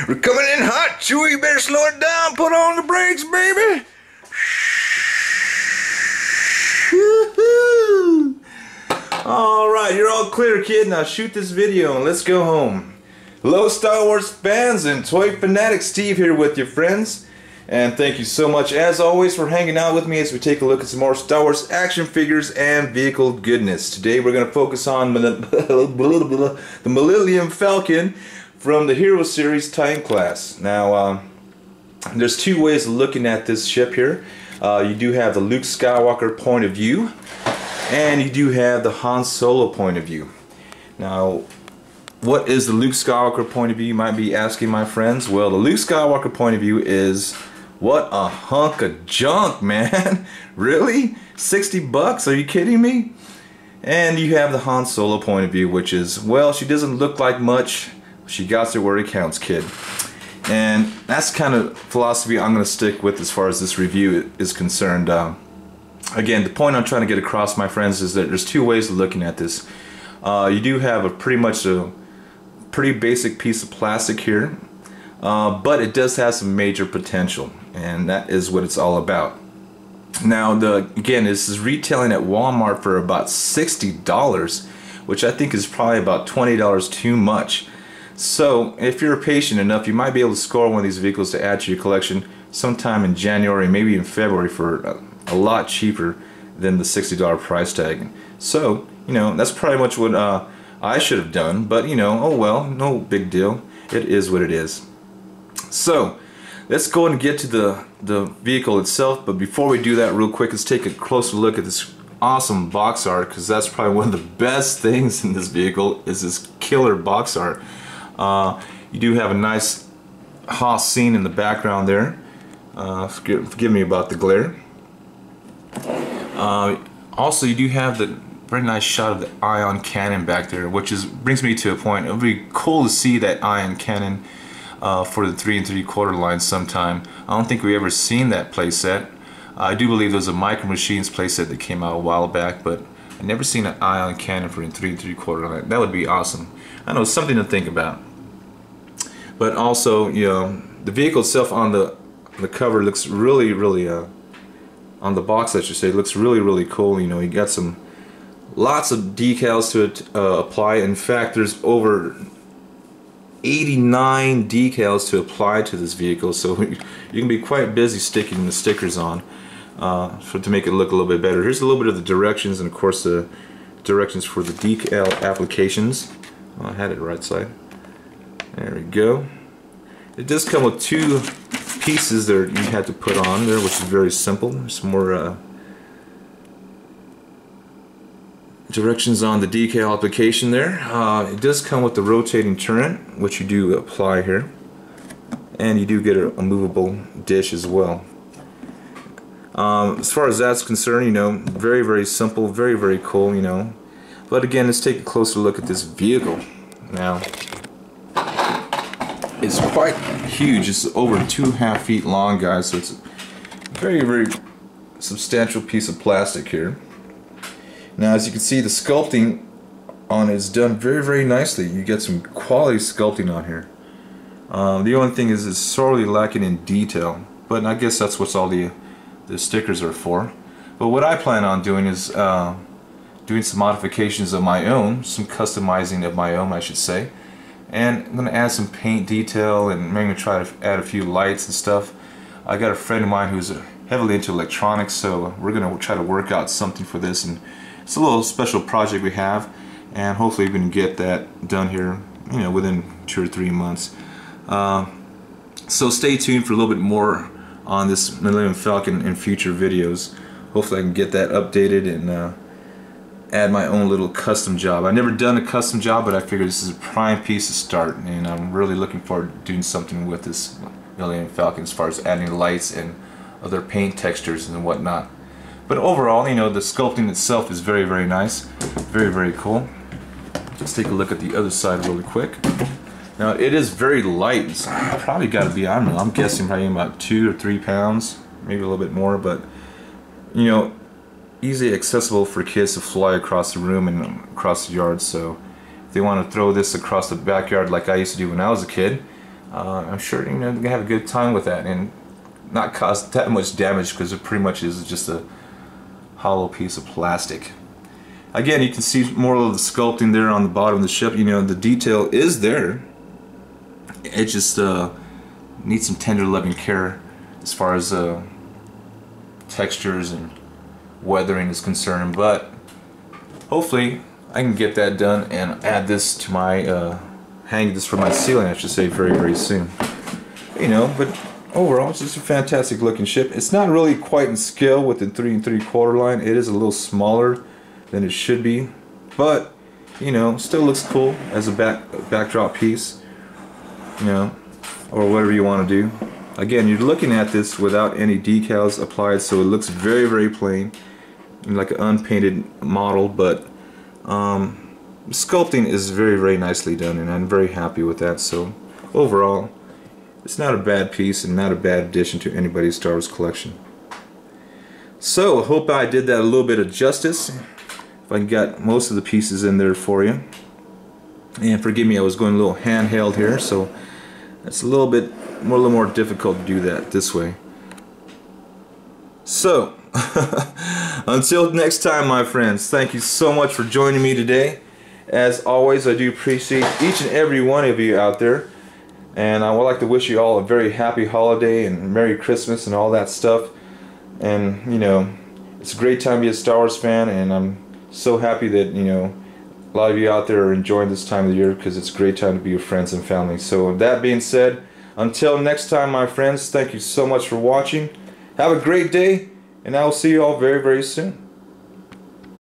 We're coming in hot, Chewie. You better slow it down. Put on the brakes, baby. Alright, you're all clear, kid. Now shoot this video and let's go home. Hello, Star Wars fans and toy fanatics. Steve here with your friends. And thank you so much, as always, for hanging out with me as we take a look at some more Star Wars action figures and vehicle goodness. Today we're going to focus on the Millennium Falcon from the Hero Series Titan class. Now, there's two ways of looking at this ship here. You do have the Luke Skywalker point of view, and you do have the Han Solo point of view. Now, what is the Luke Skywalker point of view, you might be asking, my friends? Well, the Luke Skywalker point of view is, what a hunk of junk, man. Really? 60 bucks? Are you kidding me? And you have the Han Solo point of view, which is, well, she doesn't look like much. She got to where it counts, kid. And that's kind of philosophy I'm going to stick with as far as this review is concerned. Again, the point I'm trying to get across, my friends, is that there's two ways of looking at this. You do have a pretty basic piece of plastic here, but it does have some major potential, and that is what it's all about. Now, again, this is retailing at Walmart for about $60, which I think is probably about $20 too much. So if you're patient enough, you might be able to score one of these vehicles to add to your collection sometime in January, maybe in February, for a lot cheaper than the $60 price tag. So, you know, that's pretty much what I should have done, but you know, oh well, no big deal. It is what it is. So let's go and get to the vehicle itself, but before we do that, real quick, let's take a closer look at this awesome box art, because that's probably one of the best things in this vehicle is this killer box art. You do have a nice Haas scene in the background there. Forgive me about the glare. Also, you do have the very nice shot of the ion cannon back there, which brings me to a point. It would be cool to see that ion cannon for the 3 3/4 line sometime. I don't think we've ever seen that playset. I do believe there's a Micro Machines playset that came out a while back, but I've never seen an ion cannon for the 3 3/4 line. That would be awesome. I know, something to think about. But also, you know, the vehicle itself on the cover looks really on the box, I should say, looks really cool. You know, you got lots of decals to it apply. In fact, there's over 89 decals to apply to this vehicle, so you can be quite busy sticking the stickers on to make it look a little bit better. Here's a little bit of the directions, and of course the directions for the decal applications. Oh, I had it right side. There we go. It does come with two pieces that you had to put on there, which is very simple. There's some more directions on the decal application there. It does come with the rotating turret, which you do apply here, and you do get a movable dish as well. As far as that's concerned, you know, very simple, very cool, you know. But again, let's take a closer look at this vehicle. Now, it's quite huge. It's over 2.5 feet long, guys, so it's a very substantial piece of plastic here. Now, as you can see, the sculpting on it is done very nicely. You get some quality sculpting on here. The only thing is it's sorely lacking in detail, but I guess that's what all the stickers are for. But what I plan on doing is doing some modifications of my own, some customizing of my own, I should say. And I'm going to add some paint detail, and maybe try to add a few lights and stuff. I got a friend of mine who's heavily into electronics, so we're going to try to work out something for this, and it's a little special project we have, and hopefully we can get that done here, you know, within 2 or 3 months. So stay tuned for a little bit more on this Millennium Falcon in future videos. Hopefully I can get that updated and add my own little custom job. I've never done a custom job, but I figured this is a prime piece to start, and I'm really looking forward to doing something with this Millennium Falcon as far as adding lights and other paint textures and whatnot. But overall, you know, the sculpting itself is very nice, very cool. Let's take a look at the other side really quick. Now, it is very light. It's probably got to be, I don't know, I'm guessing probably about 2 or 3 pounds, maybe a little bit more, but you know, easily accessible for kids to fly across the room and across the yard. So if they want to throw this across the backyard like I used to do when I was a kid, I'm sure they're gonna have a good time with that and not cause that much damage, because it pretty much is just a hollow piece of plastic. Again, you can see more of the sculpting there on the bottom of the ship. You know, the detail is there. It just needs some tender loving care as far as textures and weathering is concerned, but hopefully I can get that done and add this to my hang this for my ceiling, I should say, very soon. You know, but overall it's just a fantastic looking ship. It's not really quite in scale with the 3 3/4 line. It is a little smaller than it should be, but you know, still looks cool as a backdrop piece, you know, or whatever you want to do. Again, you're looking at this without any decals applied, so it looks very plain, like an unpainted model, but sculpting is very nicely done, and I'm very happy with that. So overall, it's not a bad piece and not a bad addition to anybody's Star Wars collection. So hope I did that a little bit of justice, if I got most of the pieces in there for you. And forgive me, I was going a little handheld here, so it's a little more difficult to do that this way. So until next time, my friends, thank you so much for joining me today. As always, I do appreciate each and every one of you out there, and I would like to wish you all a very happy holiday and Merry Christmas and all that stuff. And you know, it's a great time to be a Star Wars fan, and I'm so happy that, you know, a lot of you out there are enjoying this time of the year, because it's a great time to be with friends and family. So with that being said, until next time, my friends, thank you so much for watching. Have a great day, and I will see you all very soon.